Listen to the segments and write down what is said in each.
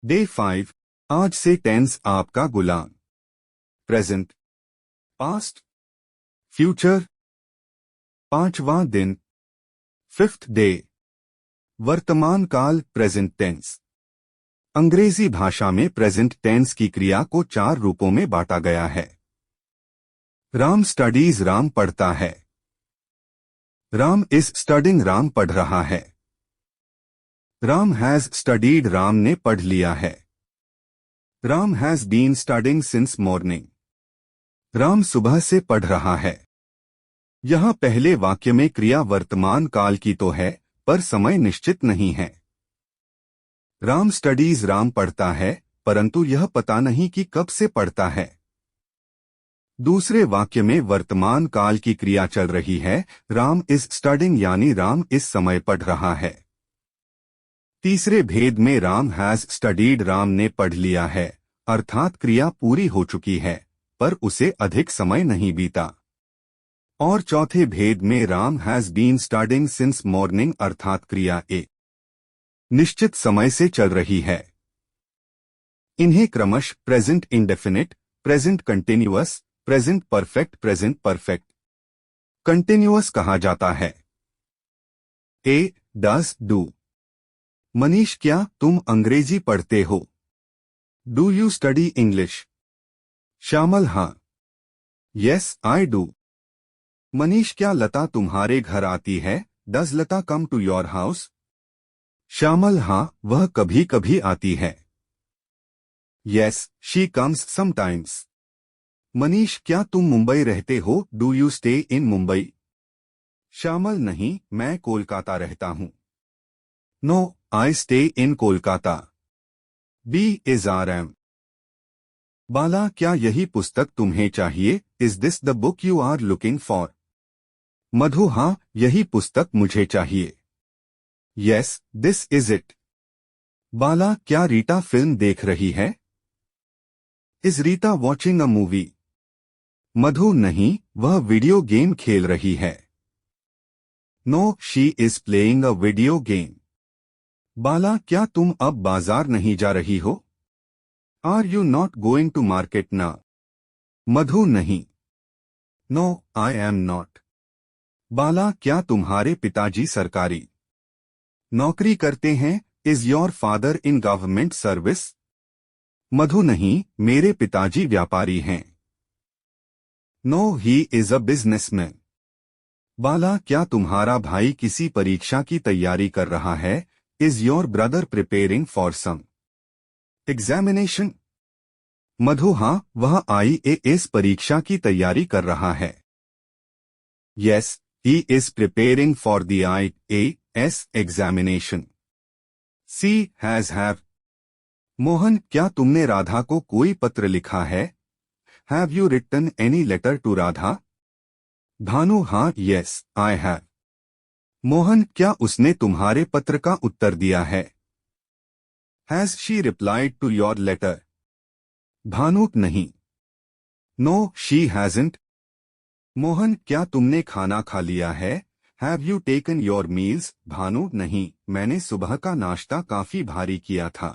Day 5। आज से tense आपका गुलाम। Present, past, future. पांचवां दिन, फिफ्थ डे। वर्तमान काल प्रेजेंट टेंस। अंग्रेजी भाषा में प्रेजेंट टेंस की क्रिया को 4 रूपों में बांटा गया है। राम स्टडीज, राम पढ़ता है। राम इज स्टडिंग, राम पढ़ रहा है। राम हैज स्टडीड, राम ने पढ़ लिया है। Ram has been studying since morning. Ram सुबह से पढ़ रहा है। यहां पहले वाक्य में क्रिया वर्तमान काल की तो है, पर समय निश्चित नहीं है। राम स्टडीज, राम पढ़ता है, परंतु यह पता नहीं कि कब से पढ़ता है। दूसरे वाक्य में वर्तमान काल की क्रिया चल रही है। राम इज स्टडिंग, यानी राम इस समय पढ़ रहा है। तीसरे भेद में राम हैज स्टडीड, राम ने पढ़ लिया है, अर्थात क्रिया पूरी हो चुकी है, पर उसे अधिक समय नहीं बीता। और चौथे भेद में Ram has been studying since morning, अर्थात क्रिया एक निश्चित समय से चल रही है। इन्हें क्रमश present indefinite, present continuous, present perfect, present perfect continuous कहा जाता है। ए डज डू। मनीष, क्या तुम अंग्रेजी पढ़ते हो? Do you study English? Shyamal, हाँ। Yes I do. मनीष, क्या लता तुम्हारे घर आती है? Does Lata come to your house? Shyamal, हाँ, वह कभी कभी आती है। Yes she comes sometimes. Manish, क्या तुम मुंबई रहते हो? Do you stay in Mumbai? Shyamal, नहीं, मैं कोलकाता रहता हूं। No I stay in Kolkata. B is R M. Bala, क्या यही पुस्तक तुम्हें चाहिए? Is this the book you are looking for? Madhu, हाँ, यही पुस्तक मुझे चाहिए। Yes this is it. Bala, क्या रीटा फिल्म देख रही है? Is Rita watching a movie? Madhu, नहीं, वह वीडियो गेम खेल रही है। No she is playing a video game. Bala, क्या तुम अब बाजार नहीं जा रही हो? Are you not going to market now? Madhu, नहीं। No I am not. Bala, क्या तुम्हारे पिताजी सरकारी नौकरी करते हैं? Is your father in government service? Madhu, नहीं, मेरे पिताजी व्यापारी हैं। No he is a businessman. Bala, क्या तुम्हारा भाई किसी परीक्षा की तैयारी कर रहा है? Is your brother preparing for some examination? Madhu, हाँ, वह IAS परीक्षा की तैयारी कर रहा है। Yes he is preparing for the IAS examination. See have. Mohan, क्या तुमने राधा को कोई पत्र लिखा है? Have you written any letter to Radha? Bhanu, हाँ, यस आई हैव। मोहन, क्या उसने तुम्हारे पत्र का उत्तर दिया है? Has she replied to your letter? Bhanu, नहीं। No she hasn't. मोहन, क्या तुमने खाना खा लिया है? Have you taken your meals? Bhanu, नहीं, मैंने सुबह का नाश्ता काफी भारी किया था।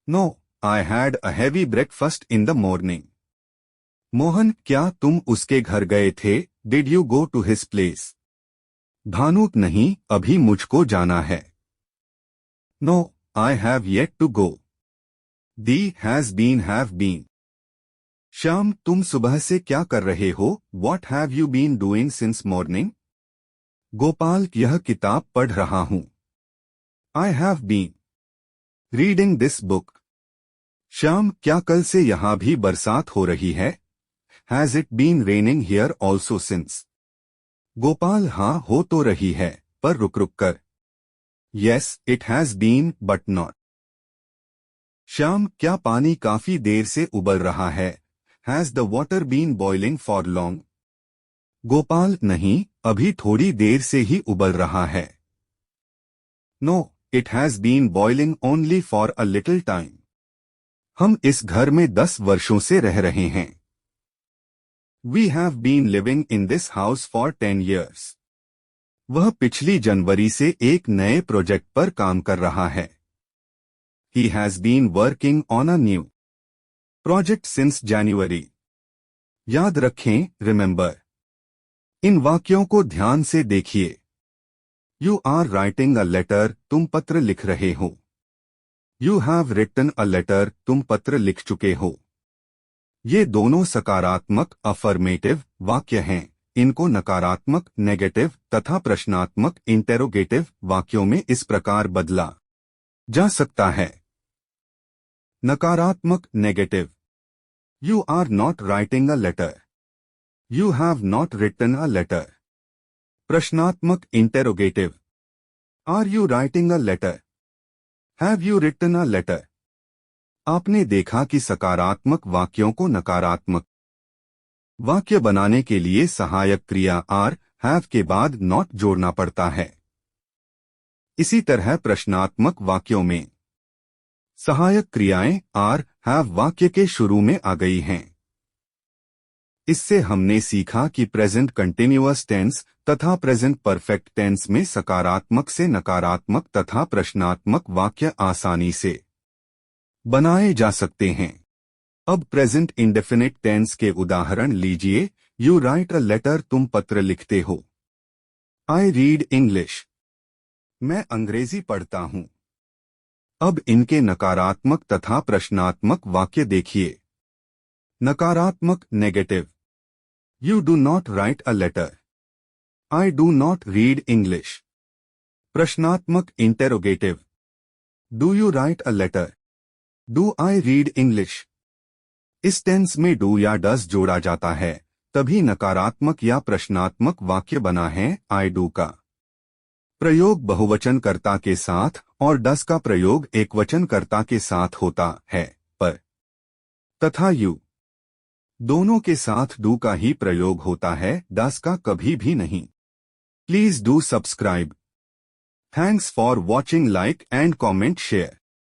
No I had a heavy breakfast in the morning. Mohan, क्या तुम उसके घर गए थे? Did you go to his place? Bhanu, नहीं, अभी मुझको जाना है। No I have yet to go. The has been have been. Shyam, तुम सुबह से क्या कर रहे हो? What have you been doing since morning? Gopal, यह किताब पढ़ रहा हूं। I have been reading this book. Shyam, क्या कल से यहां भी बरसात हो रही है? Has it been raining here also since? Gopal, हाँ, हो तो रही है, पर रुक रुक कर। Yes it has been but not. Shyam, क्या पानी काफी देर से उबल रहा है? Has the water been boiling for long? Gopal, नहीं, अभी थोड़ी देर से ही उबल रहा है। No it has been boiling only for a little time. हम इस घर में 10 वर्षों से रह रहे हैं। We have been living in this house for 10 years। वह पिछली जनवरी से एक नए प्रोजेक्ट पर काम कर रहा है। he has been working on a new project since January. याद रखें, रिमेंबर। इन वाक्यों को ध्यान से देखिए। You are writing a letter, तुम पत्र लिख रहे हो। You have written a letter, तुम पत्र लिख चुके हो। ये दोनों सकारात्मक अफर्मेटिव वाक्य हैं। इनको नकारात्मक नेगेटिव तथा प्रश्नात्मक इंटेरोगेटिव वाक्यों में इस प्रकार बदला जा सकता है। नकारात्मक negative, you are not writing a letter, you have not written a letter. प्रश्नात्मक interrogative, are you writing a letter, have you written a letter. आपने देखा कि सकारात्मक वाक्यों को नकारात्मक वाक्य बनाने के लिए सहायक क्रिया आर, हैव के बाद नॉट जोड़ना पड़ता है। इसी तरह प्रश्नात्मक वाक्यों में सहायक क्रियाएं आर, हैव वाक्य के शुरू में आ गई हैं। इससे हमने सीखा कि प्रेजेंट कंटिन्यूअस टेंस तथा प्रेजेंट परफेक्ट टेंस में सकारात्मक से नकारात्मक तथा प्रश्नात्मक वाक्य आसानी से बनाए जा सकते हैं। अब प्रेजेंट इंडेफिनिट टेंस के उदाहरण लीजिए। यू राइट अ लेटर, तुम पत्र लिखते हो। आई रीड इंग्लिश, मैं अंग्रेजी पढ़ता हूं। अब इनके नकारात्मक तथा प्रश्नात्मक वाक्य देखिए। नकारात्मक negative, you do not write a letter, I do not read English. प्रश्नात्मक interrogative, do you write a letter, do I read English. इस टेंस में डू या डज जोड़ा जाता है, तभी नकारात्मक या प्रश्नात्मक वाक्य बना है। आई डू का प्रयोग बहुवचनकर्ता के साथ और डज का प्रयोग एकवचनकर्ता के साथ होता है, पर तथा यू दोनों के साथ डू का ही प्रयोग होता है, डज का कभी भी नहीं। Please do subscribe. Thanks for watching, like and comment share.